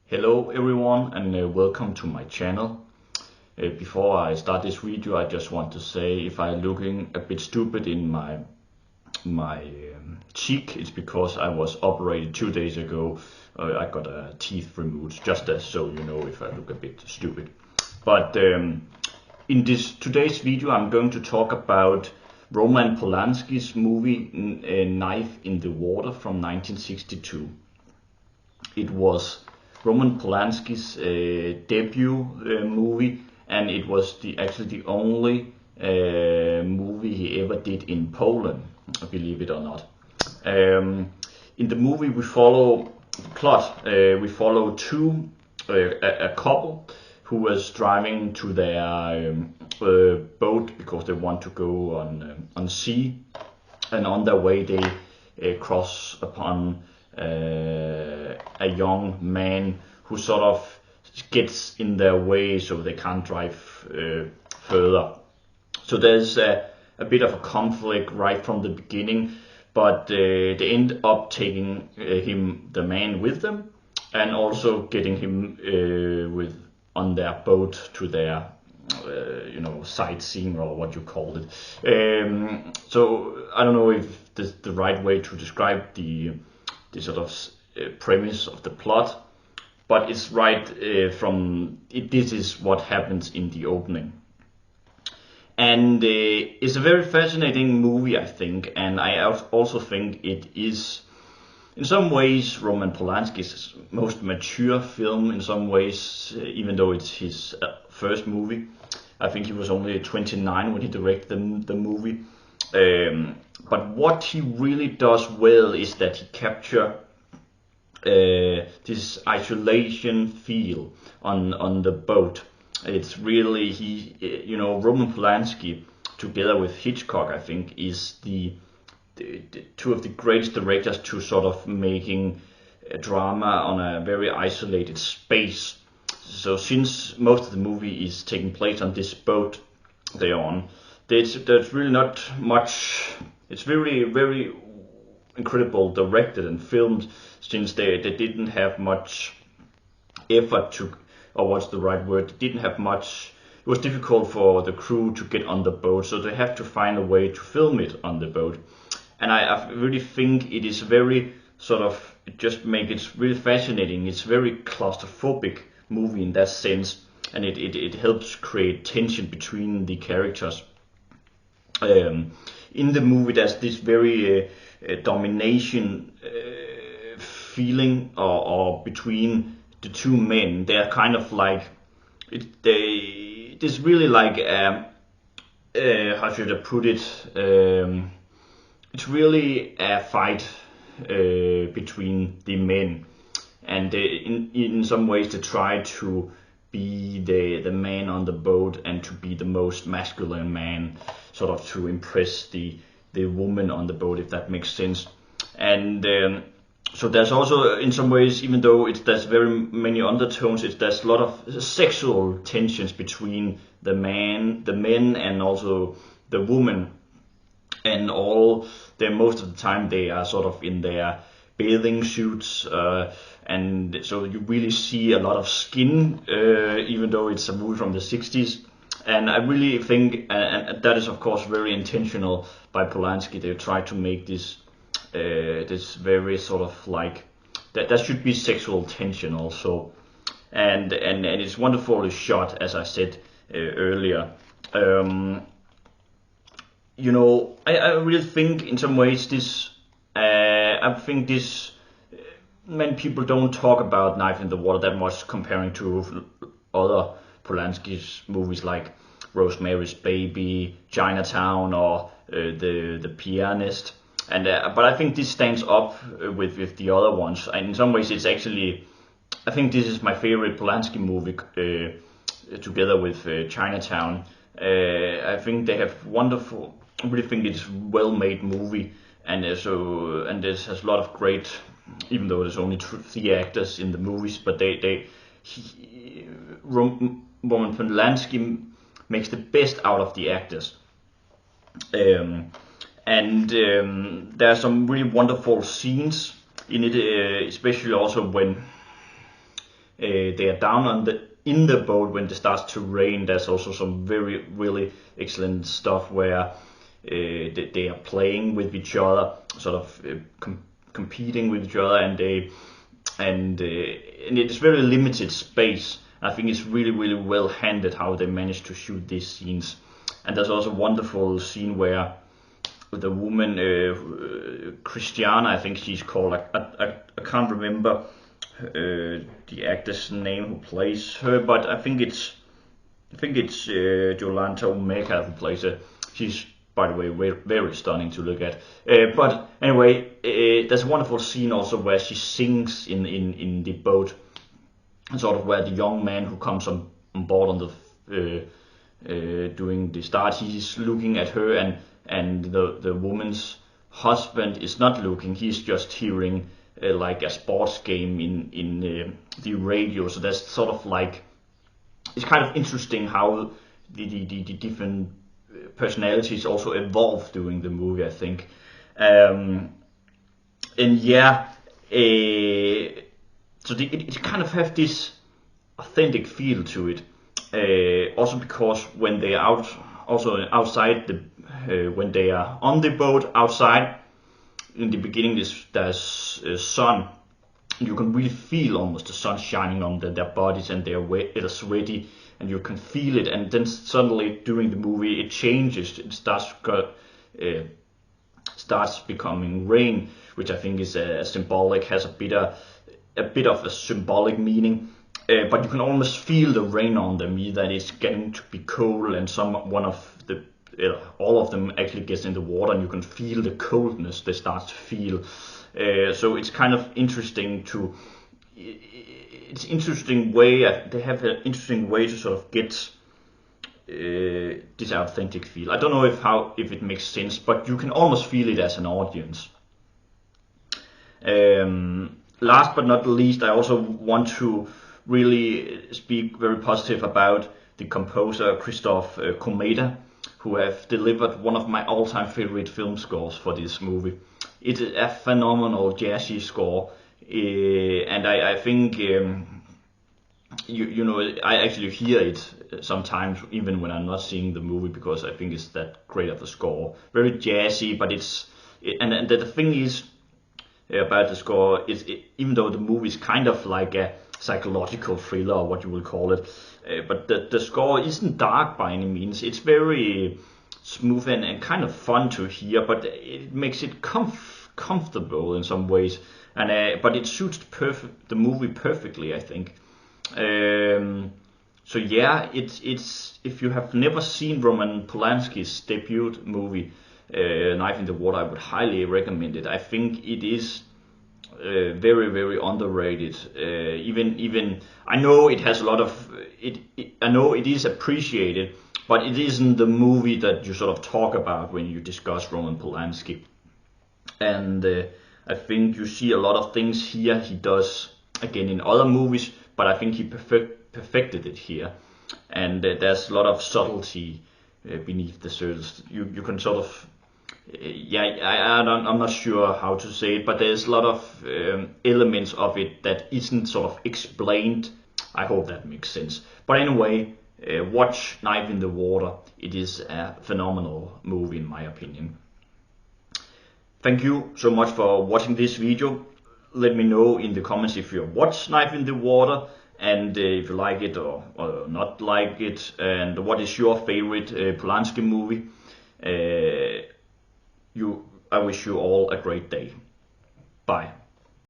Hello everyone and welcome to my channel. Before I start this video, I just want to say if I'm looking a bit stupid in my cheek, it's because I was operated 2 days ago. I got a teeth removed, just as so you know if I look a bit stupid. But in this today's video, I'm going to talk about Roman Polanski's movie Knife in the Water from 1962. It was Roman Polanski's debut movie, and it was actually the only movie he ever did in Poland, believe it or not. In the movie we follow a couple who was driving to their boat because they want to go on sea, and on their way they cross upon a young man who sort of gets in their way so they can't drive further. So there's a bit of a conflict right from the beginning, but they end up taking the man with them, and also getting him on their boat to their sightseeing, or what you call it. So I don't know if this is the right way to describe the sort of premise of the plot, but it's right this is what happens in the opening. And it's a very fascinating movie, I think, and I also think it is in some ways Roman Polanski's most mature film in some ways, even though it's his first movie. I think he was only 29 when he directed the movie. But what he really does well is that he captures this isolation feel on the boat. It's really Roman Polanski together with Hitchcock, I think, is the two of the greatest directors to sort of making a drama on a very isolated space. So since most of the movie is taking place on this boat they're on, there's really not much. It's very, very incredible directed and filmed, since they didn't have much effort to, or what's the right word, they didn't have much. It was difficult for the crew to get on the boat, so they have to find a way to film it on the boat. And I really think it is very sort of, it just makes it really fascinating. It's very claustrophobic movie in that sense, and it helps create tension between the characters. In the movie there's this very domination feeling or between the two men. They're kind of like it's really like how should I put it, it's really a fight between the men, and in some ways they try to be the man on the boat and to be the most masculine man, sort of to impress the woman on the boat, if that makes sense. And so there's also in some ways, even though there's very many undertones, there's a lot of sexual tensions between the men and also the woman, and most of the time they are sort of in their bathing suits, and so you really see a lot of skin, even though it's a movie from the 60s. And I really think, and that is of course very intentional by Polanski. They try to make this very sort of like that should be sexual tension also, and it's wonderfully shot, as I said earlier. I really think in some ways this. I think this. Many people don't talk about Knife in the Water that much, comparing to other Polanski's movies like Rosemary's Baby, Chinatown, or the Pianist. And but I think this stands up with the other ones. And in some ways, it's actually, I think this is my favorite Polanski movie, together with Chinatown. I think they have wonderful. I really think it's well-made movie, and this has a lot of great. Even though there's only 3 actors in the movies, but Roman Polanski makes the best out of the actors. And there are some really wonderful scenes in it, especially also when they are down in the boat when it starts to rain. There's also some really excellent stuff where they are playing with each other, sort of competing with each other, and it's very limited space. I think it's really well handled how they managed to shoot these scenes. And there's also a wonderful scene where the woman, Christiana, I think she's called, I can't remember the actor's name who plays her, but I think it's Jolanta Umecka who plays her. She's, by the way, very stunning to look at. But anyway, there's a wonderful scene also where she sings in the boat, sort of where the young man who comes on board on the during the start, he's looking at her, and the woman's husband is not looking. He's just hearing like a sports game in the radio. So that's sort of like, it's kind of interesting how the different personalities also evolve during the movie, I think. And yeah, so it kind of have this authentic feel to it. Also because when they are outside when they are on the boat outside, in the beginning there's sun. You can really feel almost the sun shining on their bodies, and they're sweaty, and you can feel it. And then suddenly during the movie it changes. It starts becoming rain, which I think is symbolic, has a bit of a symbolic meaning. But you can almost feel the rain on them, that it's getting to be cold, and all of them actually gets in the water, and you can feel the coldness they start to feel. So it's kind of interesting they have an interesting way to sort of get this authentic feel. I don't know if it makes sense, but you can almost feel it as an audience. Last but not least, I also want to really speak very positive about the composer Christoph Komeda, who have delivered one of my all-time favorite film scores for this movie. It's a phenomenal jazzy score, and I think I actually hear it sometimes even when I'm not seeing the movie, because I think it's that great of a score. Very jazzy, but and the thing is about the score is, even though the movie is kind of like a psychological thriller, or what you will call it, but the score isn't dark by any means. It's very smooth and kind of fun to hear, but it makes it comfortable in some ways, and but it suits the movie perfectly, I think. So yeah, it's if you have never seen Roman Polanski's debut movie, Knife in the Water, I would highly recommend it. I think it is very underrated. Even I know it has a lot of I know it is appreciated, but it isn't the movie that you sort of talk about when you discuss Roman Polanski. And I think you see a lot of things here he does again in other movies, but I think he perfected it here. And there's a lot of subtlety beneath the surface. You can sort of I'm not sure how to say it, but there's a lot of elements of it that isn't sort of explained. I hope that makes sense. But anyway, watch Knife in the Water. It is a phenomenal movie in my opinion. Thank you so much for watching this video. Let me know in the comments if you watched Knife in the Water, and if you like it or not like it, and what is your favorite Polanski movie. I wish you all a great day. Bye.